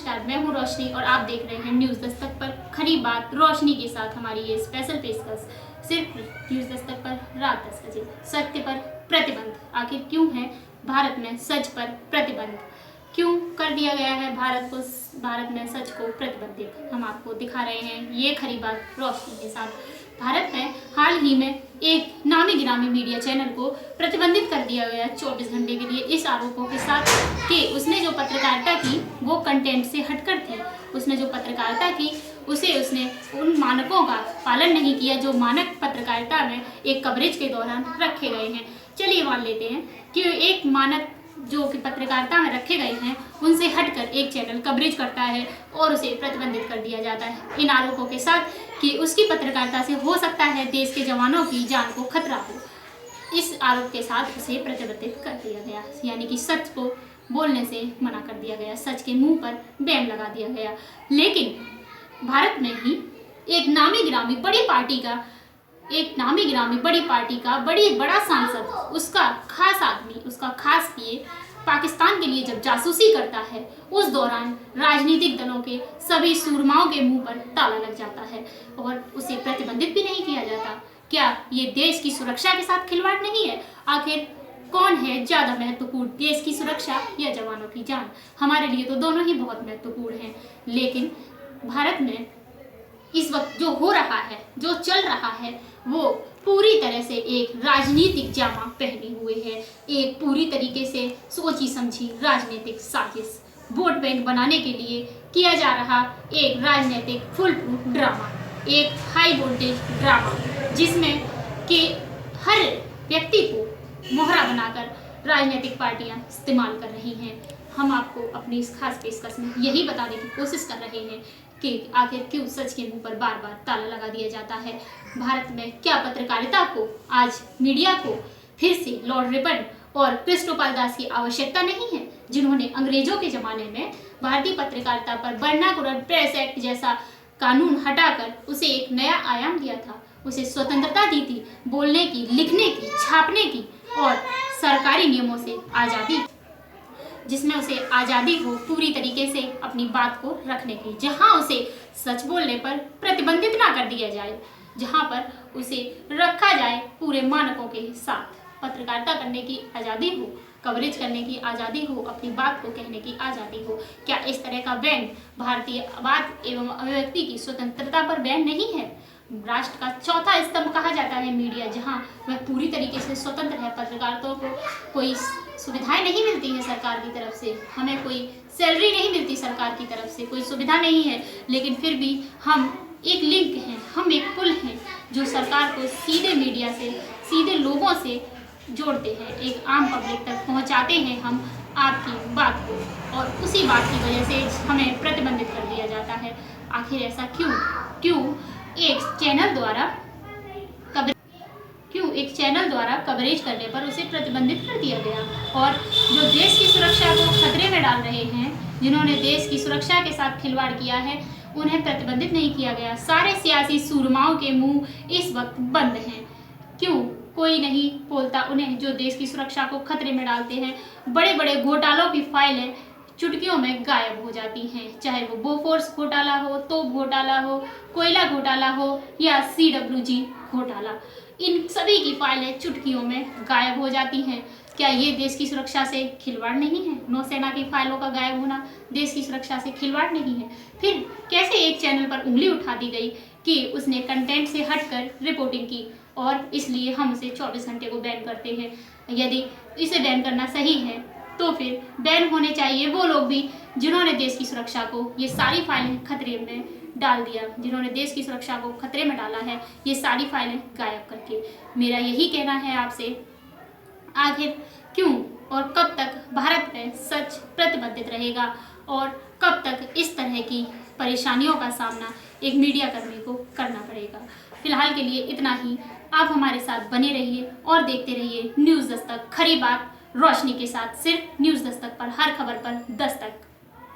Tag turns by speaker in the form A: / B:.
A: नमस्कार, मैं हूं रोशनी और आप देख रहे हैं न्यूज़ दस्तक पर खरी बात रोशनी के साथ हमारी ये स्पेशल पेशकश सिर्फ न्यूज़ दस्तक पर रात 10 बजे। सत्य पर प्रतिबंध, आखिर क्यों है भारत में सच पर प्रतिबंध, क्यों कर दिया गया है भारत में सच को प्रतिबंधित, हम आपको दिखा रहे हैं ये खरी बात रोशनी के साथ। भारत में हाल ही में एक नामी गिरामी मीडिया चैनल को प्रतिबंधित कर दिया गया 24 घंटे के लिए इस आरोपों के साथ कि उसने जो पत्रकारिता की वो कंटेंट से हटकर थी। उसने जो पत्रकारिता की उसने उन मानकों का पालन नहीं किया जो मानक पत्रकारिता में एक कवरेज के दौरान रखे गए हैं। चलिए मान लेते हैं कि एक मानक जो कि पत्रकारिता में रखे गए हैं उनसे हटकर एक चैनल कवरेज करता है और उसे प्रतिबंधित कर दिया जाता है इन आरोपों के साथ कि उसकी पत्रकारिता से हो सकता है देश के जवानों की जान को खतरा हो। इस आरोप के साथ उसे प्रतिबंधित कर दिया गया, यानी कि सच को बोलने से मना कर दिया गया, सच के मुंह पर बैन लगा दिया गया। लेकिन भारत में ही एक नामी गिरामी बड़ी पार्टी का बड़ा सांसद, उसका खास आदमी, उसका खास पीए पाकिस्तान के लिए जब जासूसी करता है उस दौरान राजनीतिक दलों के सभी सूरमाओं के मुंह पर ताला लग जाता है और उसे प्रतिबंधित भी नहीं किया जाता। क्या ये देश की सुरक्षा के साथ खिलवाड़ नहीं है? आखिर कौन है ज़्यादा महत्वपूर्ण, देश की सुरक्षा या जवानों की जान? हमारे लिए तो दोनों ही बहुत महत्वपूर्ण हैं। लेकिन भारत में इस वक्त जो हो रहा है, जो चल रहा है, वो पूरी तरह से एक राजनीतिक जामा पहने हुए है, एक पूरी तरीके से सोची समझी राजनीतिक साजिश, वोट बैंक बनाने के लिए किया जा रहा एक राजनीतिक फुल प्रूफ ड्रामा, एक हाई वोल्टेज ड्रामा जिसमें कि हर व्यक्ति को मोहरा बनाकर राजनीतिक पार्टियां इस्तेमाल कर रही हैं। हम आपको अपनी इस खास पेशकश में यही बताने की कोशिश कर रहे हैं कि आखिर क्यों सच के मुंह पर बार बार ताला लगा दिया जाता है। भारत में क्या पत्रकारिता को, आज मीडिया को फिर से लॉर्ड रिपन और कृष्णपाल दास की आवश्यकता नहीं है, जिन्होंने अंग्रेजों के ज़माने में भारतीय पत्रकारिता पर वर्नाकुलर प्रेस एक्ट जैसा कानून हटाकर उसे एक नया आयाम दिया था, उसे स्वतंत्रता दी थी बोलने की, लिखने की, छापने की और सरकारी नियमों से आज़ादी, जिसमें उसे आज़ादी हो पूरी तरीके से अपनी बात को रखने की, जहां उसे सच बोलने पर प्रतिबंधित ना कर दिया जाए, जहां पर उसे रखा जाए पूरे मानकों के साथ। पत्रकारिता करने की आज़ादी हो, कवरेज करने की आज़ादी हो, अपनी बात को कहने की आज़ादी हो। क्या इस तरह का बैन भारतीयवाद एवं अभिव्यक्ति की स्वतंत्रता पर बैन नहीं है? राष्ट्र का चौथा स्तंभ कहा जाता है मीडिया, जहां वह पूरी तरीके से स्वतंत्र है। पत्रकारिता को कोई सुविधाएं नहीं मिलती है सरकार की तरफ से, हमें कोई सैलरी नहीं मिलती सरकार की तरफ से, कोई सुविधा नहीं है, लेकिन फिर भी हम एक लिंक हैं, हम एक पुल हैं जो सरकार को सीधे मीडिया से, सीधे लोगों से जोड़ते हैं, एक आम पब्लिक तक पहुंचाते हैं हम आपकी बात को, और उसी बात की वजह से हमें प्रतिबंधित कर दिया जाता है। आखिर ऐसा क्यों एक चैनल द्वारा कवरेज करने पर उसे प्रतिबंधित कर दिया गया, और जो देश की सुरक्षा को खतरे में डाल रहे हैं, जिन्होंने देश की सुरक्षा के साथ खिलवाड़ किया है, उन्हें प्रतिबंधित नहीं किया गया। सारे सियासी सूरमाओं के मुंह इस वक्त बंद हैं। क्यों कोई नहीं बोलता उन्हें, जो देश की सुरक्षा को खतरे में डालते हैं? बड़े बड़े घोटालों की फाइलें चुटकियों में गायब हो जाती हैं, चाहे वो बोफोर्स घोटाला हो, तोप घोटाला हो, कोयला घोटाला हो या CWG घोटाला, इन सभी की फाइलें चुटकियों में गायब हो जाती हैं। क्या ये देश की सुरक्षा से खिलवाड़ नहीं है? नौसेना की फाइलों का गायब होना देश की सुरक्षा से खिलवाड़ नहीं है? फिर कैसे एक चैनल पर उंगली उठा दी गई कि उसने कंटेंट से हटकर रिपोर्टिंग की और इसलिए हम उसे 24 घंटे को बैन करते हैं? यदि इसे बैन करना सही है तो फिर बैन होने चाहिए वो लोग भी जिन्होंने देश की सुरक्षा को ये सारी फाइलें खतरे में डाल दिया, जिन्होंने देश की सुरक्षा को खतरे में डाला है ये सारी फाइलें गायब करके। मेरा यही कहना है आपसे, आखिर क्यों और कब तक भारत में सच प्रतिबंधित रहेगा और कब तक इस तरह की परेशानियों का सामना एक मीडिया कर्मी को करना पड़ेगा? फिलहाल के लिए इतना ही। आप हमारे साथ बने रहिए और देखते रहिए न्यूज़ दस्तक, खरी बात रोशनी के साथ, सिर्फ न्यूज़ दस्तक पर, हर खबर पर दस्तक।